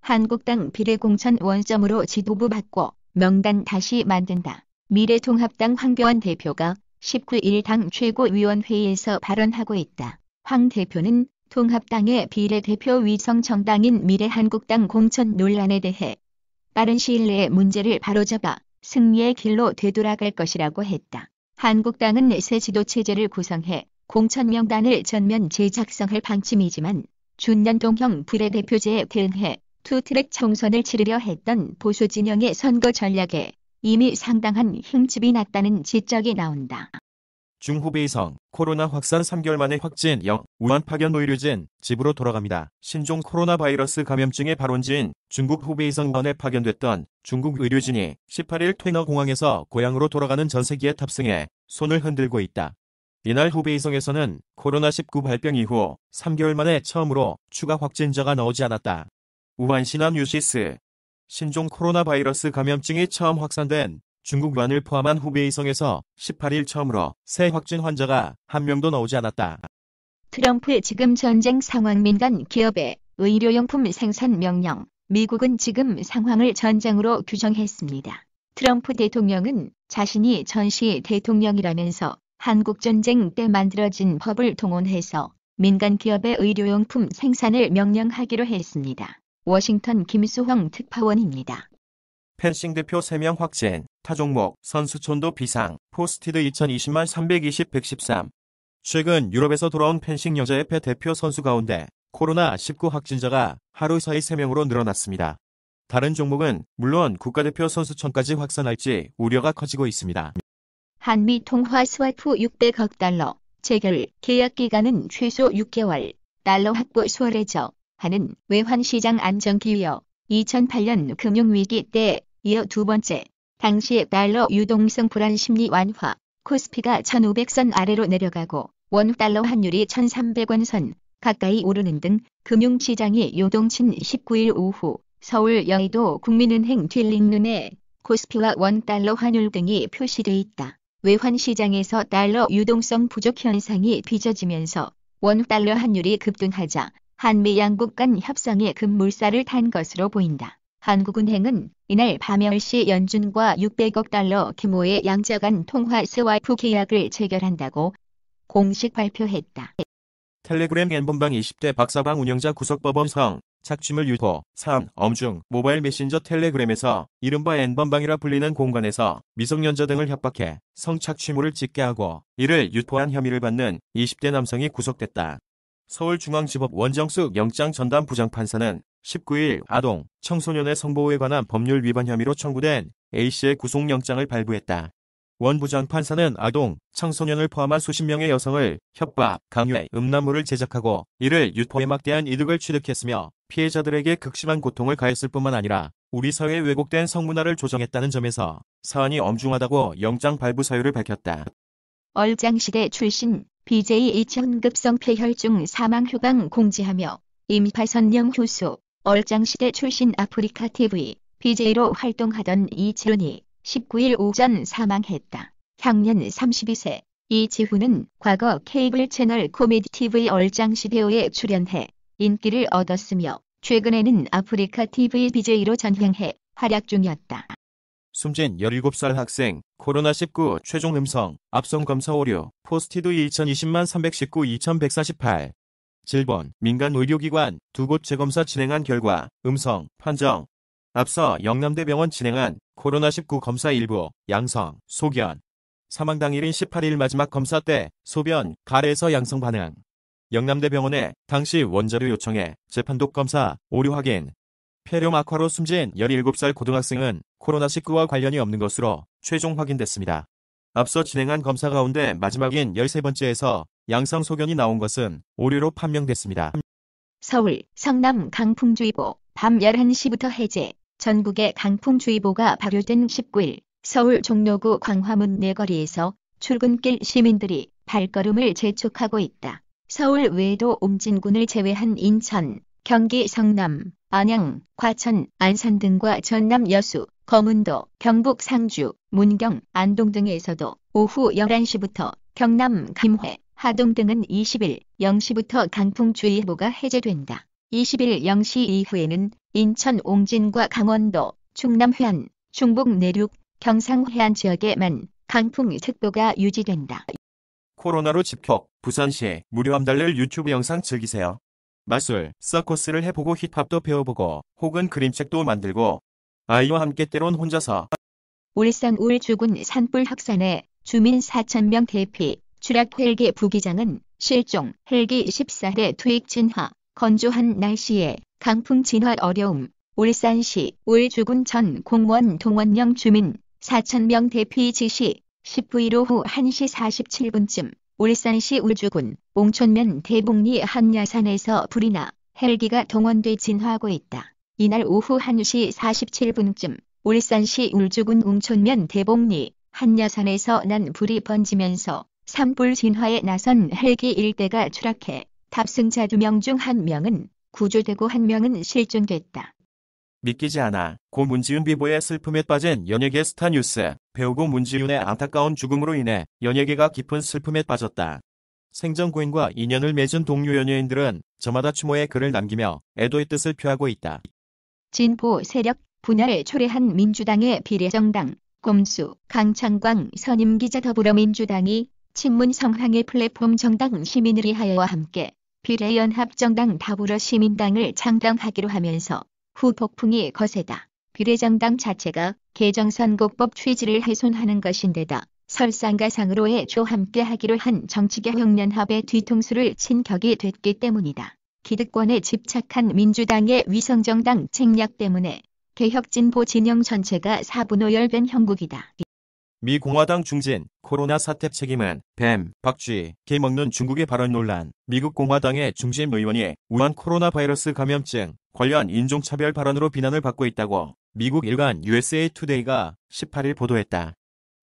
한국당 비례공천 원점으로 지도부 바꿔 명단 다시 만든다. 미래통합당 황교안 대표가 19일 당 최고위원회의에서 발언하고 있다. 황 대표는 통합당의 비례대표 위성 정당인 미래한국당 공천 논란에 대해 빠른 시일 내에 문제를 바로잡아 승리의 길로 되돌아갈 것이라고 했다. 한국당은 새 지도체제를 구성해 공천 명단을 전면 재작성할 방침이지만 준연동형 비례대표제에 대응해 투트랙 총선을 치르려 했던 보수 진영의 선거 전략에 이미 상당한 흠집이 났다는 지적이 나온다. 중후베이성 코로나 확산 3개월 만에 확진 0, 우한 파견 의료진 집으로 돌아갑니다. 신종 코로나 바이러스 감염증의 발원지인 중국 후베이성 원에 파견됐던 중국 의료진이 18일 퇴너 공항에서 고향으로 돌아가는 전세기에 탑승해 손을 흔들고 있다. 이날 후베이성에서는 코로나19 발병 이후 3개월 만에 처음으로 추가 확진자가 나오지 않았다. 우한 시남 유시스 신종 코로나 바이러스 감염증이 처음 확산된 중국 우한을 포함한 후베이성에서 18일 처음으로 새 확진 환자가 한 명도 나오지 않았다. 트럼프 지금 전쟁 상황 민간 기업의 의료용품 생산 명령. 미국은 지금 상황을 전쟁으로 규정했습니다. 트럼프 대통령은 자신이 전시 대통령이라면서 한국 전쟁 때 만들어진 법을 동원해서 민간 기업의 의료용품 생산을 명령하기로 했습니다. 워싱턴 김수홍 특파원입니다. 펜싱 대표 3명 확진, 타종목, 선수촌도 비상, 포스티드 2020만 320-113. 최근 유럽에서 돌아온 펜싱 여자협회 대표 선수 가운데 코로나19 확진자가 하루 사이 3명으로 늘어났습니다. 다른 종목은 물론 국가대표 선수촌까지 확산할지 우려가 커지고 있습니다. 한미 통화 스와프 600억 달러, 재결, 계약 기간은 최소 6개월, 달러 확보 수월해져 하는 외환시장 안정 기여. 2008년 금융위기 때 이어 두 번째, 당시 달러 유동성 불안 심리 완화, 코스피가 1,500선 아래로 내려가고 원달러 환율이 1,300원 선 가까이 오르는 등 금융시장이 요동친 19일 오후 서울 여의도 국민은행 딜링룸에 코스피와 원달러 환율 등이 표시돼 있다. 외환시장에서 달러 유동성 부족 현상이 빚어지면서 원달러 환율이 급등하자 한미 양국 간 협상에 급물살을 탄 것으로 보인다. 한국은행은 이날 밤 10시 연준과 600억 달러 규모의 양자 간 통화 스와프 계약을 체결한다고 공식 발표했다. 텔레그램 N번방 20대 박사방 운영자 구속법원 성, 착취물 유포, 3. 엄중, 모바일 메신저 텔레그램에서 이른바 N번방이라 불리는 공간에서 미성년자 등을 협박해 성착취물을 찍게 하고 이를 유포한 혐의를 받는 20대 남성이 구속됐다. 서울중앙지법 원정숙 영장전담 부장판사는 19일 아동, 청소년의 성보호에 관한 법률 위반 혐의로 청구된 A씨의 구속영장을 발부했다. 원 부장판사는 아동, 청소년을 포함한 수십 명의 여성을 협박, 강요해 음란물을 제작하고 이를 유포해 막대한 이득을 취득했으며 피해자들에게 극심한 고통을 가했을 뿐만 아니라 우리 사회의 왜곡된 성문화를 조정했다는 점에서 사안이 엄중하다고 영장 발부 사유를 밝혔다. 얼짱시대 출신 BJ 이천급성 폐혈중 사망 휴방 공지하며 임파선령 효소 얼짱시대 출신 아프리카TV BJ로 활동하던 이지훈이 19일 오전 사망했다. 향년 32세. 이지훈은 과거 케이블 채널 코미디 TV 얼짱시대호에 출연해 인기를 얻었으며 최근에는 아프리카TV BJ로 전향해 활약 중이었다. 숨진 17살 학생, 코로나19 최종 음성, 압송 검사 오류, 포스티드 2020만 319-2148. 질본, 민간 의료기관 두 곳 재검사 진행한 결과, 음성, 판정. 앞서 영남대병원 진행한 코로나19 검사 일부, 양성, 소견. 사망 당일인 18일 마지막 검사 때, 소변, 가래에서 양성 반응. 영남대병원에 당시 원자료 요청해 재판독 검사, 오류 확인. 폐렴 악화로 숨진 17살 고등학생은 코로나19와 관련이 없는 것으로 최종 확인됐습니다. 앞서 진행한 검사 가운데 마지막인 13번째에서 양성 소견이 나온 것은 오류로 판명됐습니다. 서울, 성남 강풍주의보, 밤 11시부터 해제. 전국에 강풍주의보가 발효된 19일, 서울 종로구 광화문 내거리에서 출근길 시민들이 발걸음을 재촉하고 있다. 서울 외에도 옴진군을 제외한 인천, 경기 성남, 안양, 과천, 안산 등과 전남 여수, 거문도, 경북 상주, 문경, 안동 등에서도 오후 11시부터 경남 김해, 하동 등은 20일 0시부터 강풍주의보가 해제된다. 20일 0시 이후에는 인천 옹진과 강원도, 충남 해안, 충북 내륙, 경상 해안 지역에만 강풍특보가 유지된다. 코로나로 집콕, 부산시 무료 함달릴 유튜브 영상 즐기세요. 마술, 서커스를 해보고 힙합도 배워보고 혹은 그림책도 만들고 아이와 함께 때론 혼자서 울산 울주군 산불 확산에 주민 4,000명 대피, 추락 헬기 부기장은 실종, 헬기 14대 투입 진화, 건조한 날씨에 강풍 진화 어려움. 울산시 울주군 전 공무원 동원령 주민 4,000명 대피 지시 19일 오후 1시 47분쯤 울산시 울주군 옹촌면 대봉리 한야산에서 불이 나 헬기가 동원돼 진화하고 있다. 이날 오후 1시 47분쯤 울산시 울주군 옹촌면 대봉리 한야산에서 난 불이 번지면서 산불 진화에 나선 헬기 1대가 추락해 탑승자 2명 중 1명은 구조되고 1명은 실종됐다. 믿기지 않아. 고 문지윤 비보의 슬픔에 빠진 연예계 스타 뉴스. 배우 고 문지윤의 안타까운 죽음으로 인해 연예계가 깊은 슬픔에 빠졌다. 생전 고인과 인연을 맺은 동료 연예인들은 저마다 추모의 글을 남기며 애도의 뜻을 표하고 있다. 진보 세력 분열을 초래한 민주당의 비례정당 꼼수 강창광 선임기자 더불어민주당이 친문 성향의 플랫폼 정당 시민을 위하여와 함께 비례연합정당 더불어시민당을 창당하기로 하면서 후폭풍이 거세다. 비례정당 자체가 개정선거법 취지를 훼손하는 것인데다 설상가상으로의 조 함께하기로 한 정치개혁연합의 뒤통수를 친 격이 됐기 때문이다. 기득권에 집착한 민주당의 위성정당 책략 때문에 개혁진보 진영 전체가 사분오열된 형국이다. 미 공화당 중진, 코로나 사태 책임은 뱀, 박쥐, 개 먹는 중국의 발언 논란. 미국 공화당의 중진 의원이 우한 코로나 바이러스 감염증 관련 인종차별 발언으로 비난을 받고 있다고 미국 일간 USA 투데이가 18일 보도했다.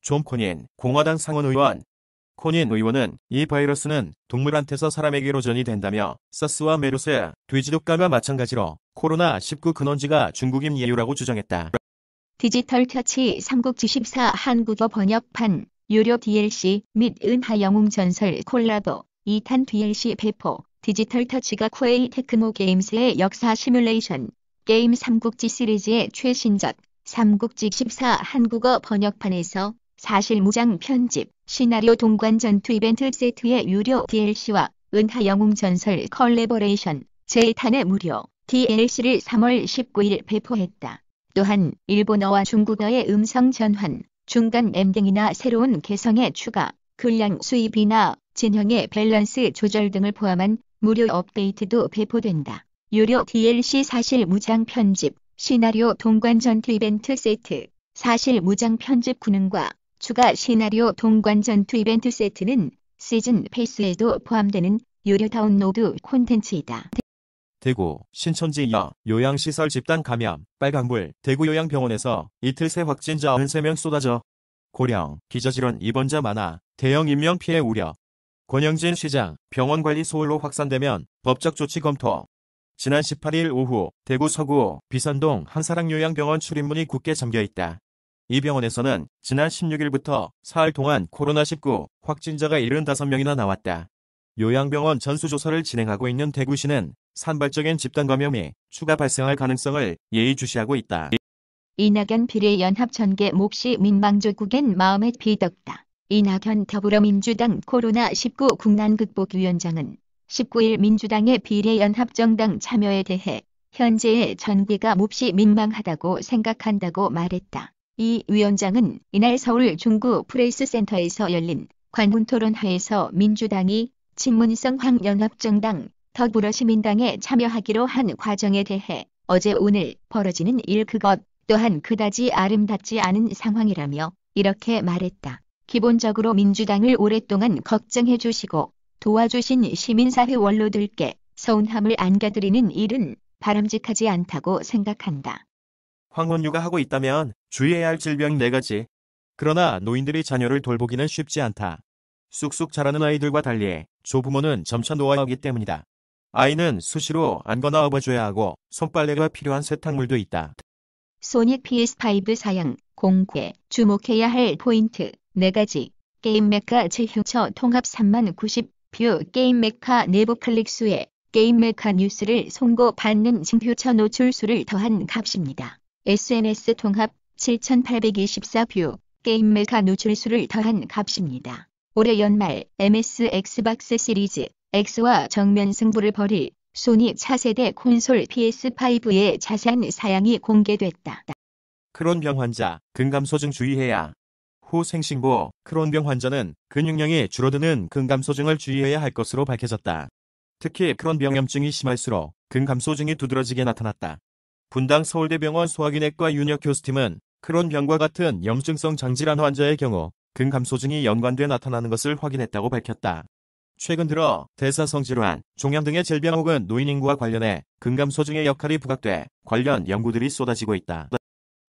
존 코닌, 공화당 상원의원. 코닌 의원은 이 바이러스는 동물한테서 사람에게로 전이된다며 사스와 메르스, 돼지독감과 마찬가지로 코로나19 근원지가 중국인 이유라고 주장했다. 디지털 터치 삼국지14 한국어 번역판, 유료 DLC 및 은하영웅 전설 콜라보, 2탄 DLC 배포. 디지털 터치가 코에이 테크모 게임스의 역사 시뮬레이션 게임 삼국지 시리즈의 최신작 삼국지 14 한국어 번역판에서 사실 무장 편집, 시나리오 동관 전투 이벤트 세트의 유료 DLC와 은하영웅 전설 컬래버레이션 제2탄의 무료 DLC를 3월 19일 배포했다. 또한 일본어와 중국어의 음성 전환, 중간 엔딩이나 새로운 개성의 추가, 근량 수입이나 진영의 밸런스 조절 등을 포함한 무료 업데이트도 배포된다. 유료 DLC 사실 무장 편집, 시나리오 동관 전투 이벤트 세트, 사실 무장 편집 기능과 추가 시나리오 동관 전투 이벤트 세트는 시즌 패스에도 포함되는 유료 다운로드 콘텐츠이다. 대구, 신천지 요양시설 집단 감염, 빨강불, 대구 요양병원에서 이틀 새 확진자 93명 쏟아져. 고령, 기저질환 입원자 많아, 대형 인명피해 우려. 권영진 시장, 병원 관리 소홀로 확산되면 법적 조치 검토. 지난 18일 오후 대구 서구 비산동 한사랑 요양병원 출입문이 굳게 잠겨있다. 이 병원에서는 지난 16일부터 사흘 동안 코로나19 확진자가 75명이나 나왔다. 요양병원 전수조사를 진행하고 있는 대구시는 산발적인 집단감염이 추가 발생할 가능성을 예의주시하고 있다. 이낙연 비례연합 전개 몫이 민망조국엔 마음에 비덕다. 이낙연 더불어민주당 코로나19 국난극복위원장은 19일 민주당의 비례연합정당 참여에 대해 현재의 전개가 몹시 민망하다고 생각한다고 말했다. 이 위원장은 이날 서울 중구 프레스센터에서 열린 관훈토론회에서 민주당이 친문성 황연합정당 더불어시민당에 참여하기로 한 과정에 대해 어제 오늘 벌어지는 일 그것 또한 그다지 아름답지 않은 상황이라며 이렇게 말했다. 기본적으로 민주당을 오랫동안 걱정해 주시고 도와주신 시민사회 원로들께 서운함을 안겨드리는 일은 바람직하지 않다고 생각한다. 황원유가 하고 있다면 주의해야 할 질병 4가지. 그러나 노인들이 자녀를 돌보기는 쉽지 않다. 쑥쑥 자라는 아이들과 달리 조부모는 점차 노화하기 때문이다. 아이는 수시로 안거나 업어줘야 하고 손빨래가 필요한 세탁물도 있다. 소닉 PS5 사양, 공개, 주목해야 할 포인트 4가지. 게임 메카 제휴처 통합 3만 90뷰 게임 메카 내부 클릭 수에 게임 메카 뉴스를 송고받는 징표처 노출수를 더한 값입니다. SNS 통합 7,824뷰, 게임 메카 노출수를 더한 값입니다. 올해 연말 MS 엑스박스 시리즈 X와 정면 승부를 벌일 소니 차세대 콘솔 PS5의 자세한 사양이 공개됐다. 크론병 환자, 근감소증 주의해야. 후 생신부, 크론병 환자는 근육량이 줄어드는 근감소증을 주의해야 할 것으로 밝혀졌다. 특히 크론병염증이 심할수록 근감소증이 두드러지게 나타났다. 분당 서울대병원 소화기내과 윤혁 교수팀은 크론병과 같은 염증성 장질환 환자의 경우 근감소증이 연관돼 나타나는 것을 확인했다고 밝혔다. 최근 들어 대사성 질환, 종양 등의 질병 혹은 노인 인구와 관련해 근감소증의 역할이 부각돼 관련 연구들이 쏟아지고 있다.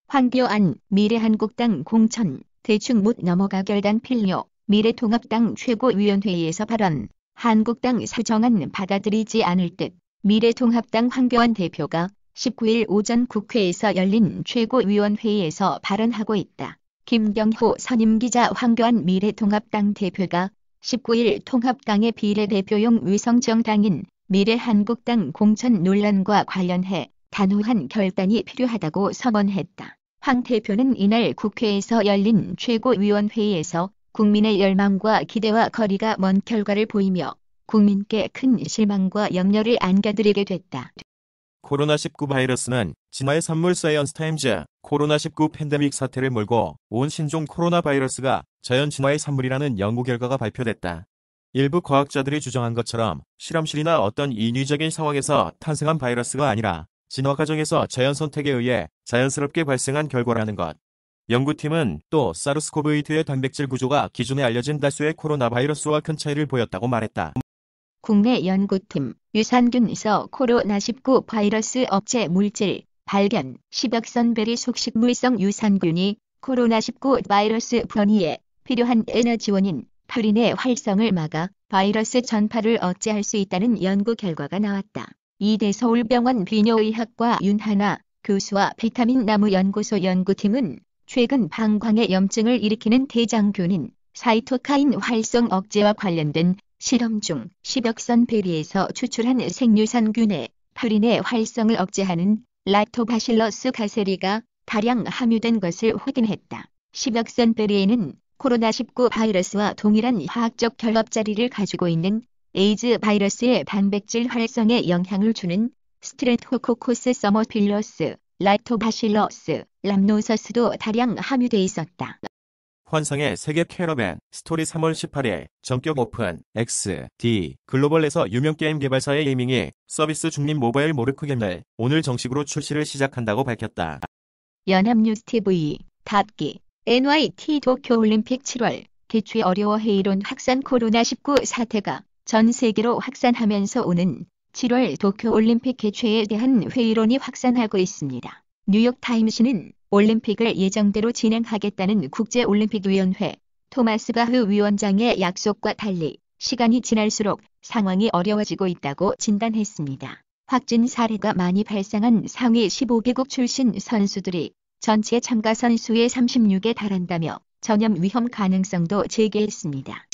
황교안 미래한국당 공천 대충 못 넘어가 결단 필요. 미래통합당 최고위원회의에서 발언. 한국당 사정안 받아들이지 않을 듯. 미래통합당 황교안 대표가 19일 오전 국회에서 열린 최고위원회의에서 발언하고 있다. 김경호 선임기자. 황교안 미래통합당 대표가 19일 통합당의 비례대표용 위성정당인 미래한국당 공천 논란과 관련해 단호한 결단이 필요하다고 선언했다. 황 대표는 이날 국회에서 열린 최고위원회의에서 국민의 열망과 기대와 거리가 먼 결과를 보이며 국민께 큰 실망과 염려를 안겨드리게 됐다. 코로나19 바이러스는 진화의 산물 사이언스타임즈 코로나19 팬데믹 사태를 몰고 온 신종 코로나 바이러스가 자연 진화의 산물이라는 연구 결과가 발표됐다. 일부 과학자들이 주장한 것처럼 실험실이나 어떤 인위적인 상황에서 탄생한 바이러스가 아니라 진화 과정에서 자연 선택에 의해 자연스럽게 발생한 결과라는 것. 연구팀은 또 사르스코브2의 단백질 구조가 기존에 알려진 다수의 코로나 바이러스와 큰 차이를 보였다고 말했다. 국내 연구팀 유산균에서 코로나19 바이러스 억제 물질 발견. 10억 선베리 속식물성 유산균이 코로나19 바이러스 변이에 필요한 에너지원인 푸린의 활성을 막아 바이러스 전파를 억제할 수 있다는 연구 결과가 나왔다. 이대 서울병원 비뇨의학과 윤하나 교수와 비타민 나무 연구소 연구팀은 최근 방광의 염증을 일으키는 대장균인 사이토카인 활성 억제와 관련된 실험 중 10억 선베리에서 추출한 생유산균에 푸린의 활성을 억제하는 락토바실러스 가세리가 다량 함유된 것을 확인했다. 10억 선베리에는 코로나19 바이러스와 동일한 화학적 결합 자리를 가지고 있는 에이즈 바이러스의 단백질 활성에 영향을 주는 스트레토코코스 서머필러스, 락토바실러스, 람노서스도 다량 함유돼 있었다. 환상의 세계 캐러밴 스토리 3월 18일 전격 오픈 XD 글로벌에서 유명 게임 개발사의 에이밍이 서비스 중립 모바일 모르크겜을 오늘 정식으로 출시를 시작한다고 밝혔다. 연합뉴스TV 답기 NYT 도쿄올림픽 7월 개최 어려워해 이론 확산 코로나19 사태가 전 세계로 확산하면서 오는 7월 도쿄올림픽 개최에 대한 회의론이 확산하고 있습니다. 뉴욕타임스는 올림픽을 예정대로 진행하겠다는 국제올림픽위원회 토마스 바흐 위원장의 약속과 달리 시간이 지날수록 상황이 어려워지고 있다고 진단했습니다. 확진 사례가 많이 발생한 상위 15개국 출신 선수들이 전체 참가 선수의 36에 달한다며 전염 위험 가능성도 제기했습니다.